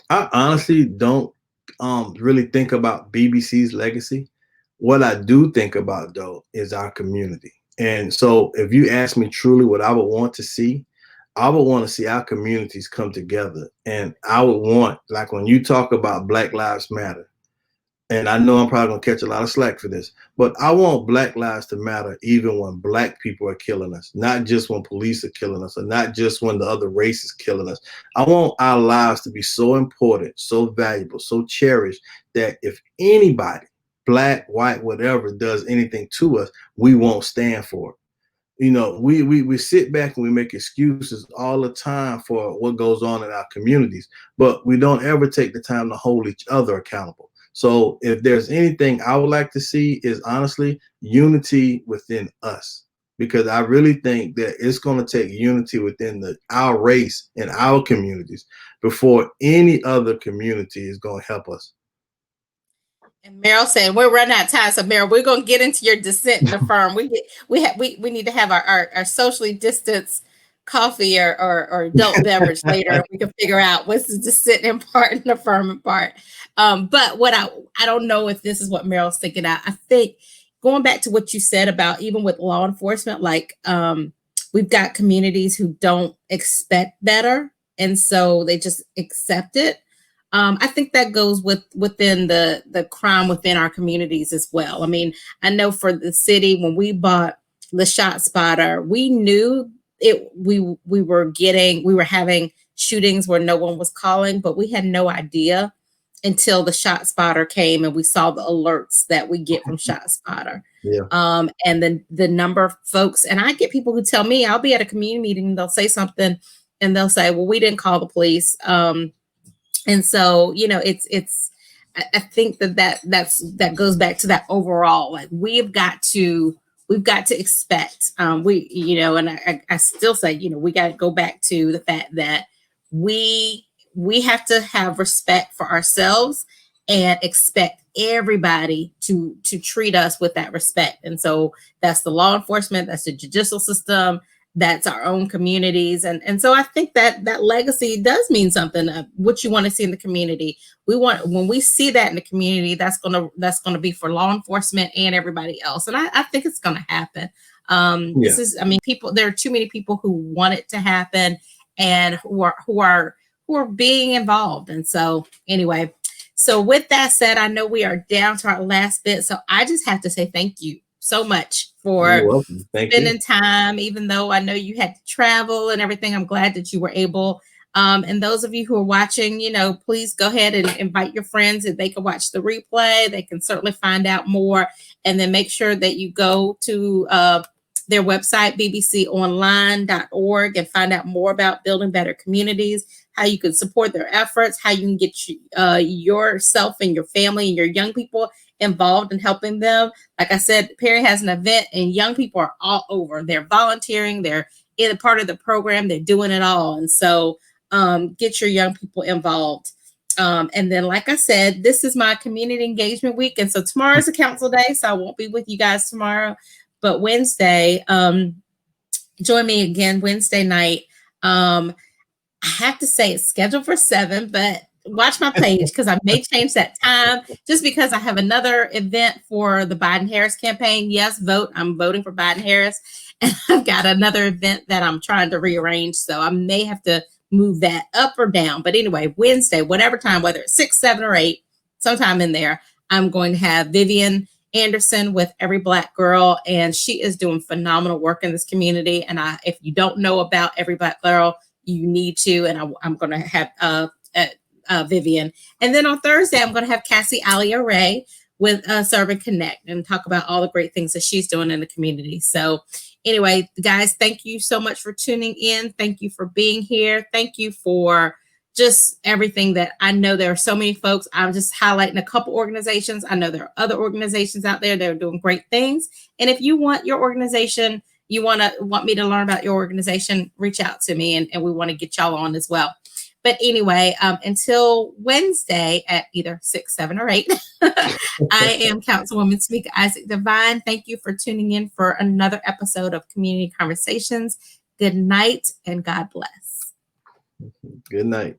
I honestly don't really think about BBC's legacy. What I do think about, though, is our community. And so if you ask me truly what I would want to see, I would want to see our communities come together. And I would want, like when you talk about Black Lives Matter, and I know I'm probably gonna catch a lot of slack for this, but I want Black lives to matter even when Black people are killing us, not just when police are killing us, or not just when the other race is killing us. I want our lives to be so important, so valuable, so cherished that if anybody, Black, white, whatever, does anything to us, we won't stand for it. You know, we sit back and we make excuses all the time for what goes on in our communities, but we don't ever take the time to hold each other accountable. So if there's anything I would like to see is honestly unity within us, because I really think that it's going to take unity within our race and our communities before any other community is going to help us.
And Meryl said, we're running out of time. So Meryl, we're going to get into your dissent and affirm. We need to have our socially distanced coffee or adult beverage later. We can figure out what's the dissenting part and affirming part. But what I don't know if this is what Meryl's thinking out. I think going back to what you said about even with law enforcement, like we've got communities who don't expect better. And so they just accept it. I think that goes within the crime within our communities as well. I mean, I know for the city, when we bought the Shot Spotter, we knew it. We were having shootings where no one was calling, but we had no idea until the Shot Spotter came and we saw the alerts that we get from Shot Spotter.
Yeah.
And then the number of folks, and I get people who tell me, I'll be at a community meeting, they'll say something, and they'll say, "Well, we didn't call the police." And so, you know, I think that goes back to that overall, like we've got to expect, and I still say, you know, we got to go back to the fact that we have to have respect for ourselves and expect everybody to treat us with that respect. And so that's the law enforcement, that's the judicial system, that's our own communities. And so I think that legacy does mean something, what you want to see in the community. When we see that in the community, that's going to be for law enforcement and everybody else. And I think it's going to happen. There are too many people who want it to happen and who are being involved. And so anyway, so with that said, I know we are down to our last bit. So I just have to say thank you so much for spending time, even though I know you had to travel and everything. I'm glad that you were able. And those of you who are watching, you know, please go ahead and invite your friends if they can watch the replay. They can certainly find out more. And then make sure that you go to their website, bbconline.org, and find out more about building better communities, how you can support their efforts, how you can get yourself and your family and your young people involved in helping them. Like I said, Perry has an event and young people are all over. They're volunteering, they're in a part of the program, they're doing it all. And so get your young people involved. And then, like I said, this is my community engagement week. And so tomorrow is a council day, so I won't be with you guys tomorrow. But Wednesday, join me again Wednesday night. I have to say it's scheduled for 7, but watch my page because I may change that time just because I have another event for the Biden-Harris campaign. Yes, vote. I'm voting for Biden-Harris. And I've got another event that I'm trying to rearrange. So I may have to move that up or down. But anyway, Wednesday, whatever time, whether it's 6, 7, or 8, sometime in there, I'm going to have Vivian Anderson with Every Black Girl. And she is doing phenomenal work in this community. And if you don't know about Every Black Girl, you need to. And I'm going to have Vivian. And then on Thursday, I'm going to have Cassie Alia Ray with Serve and Connect and talk about all the great things that she's doing in the community. So anyway, guys, thank you so much for tuning in. Thank you for being here. Thank you for just everything that I know. There are so many folks. I'm just highlighting a couple organizations. I know there are other organizations out there that are doing great things. And if you want your organization, you want me to learn about your organization, reach out to me and we want to get y'all on as well. But anyway, until Wednesday at either 6, 7, or 8, I am Councilwoman Tameika Isaac Devine. Thank you for tuning in for another episode of Community Conversations. Good night and God bless.
Good night.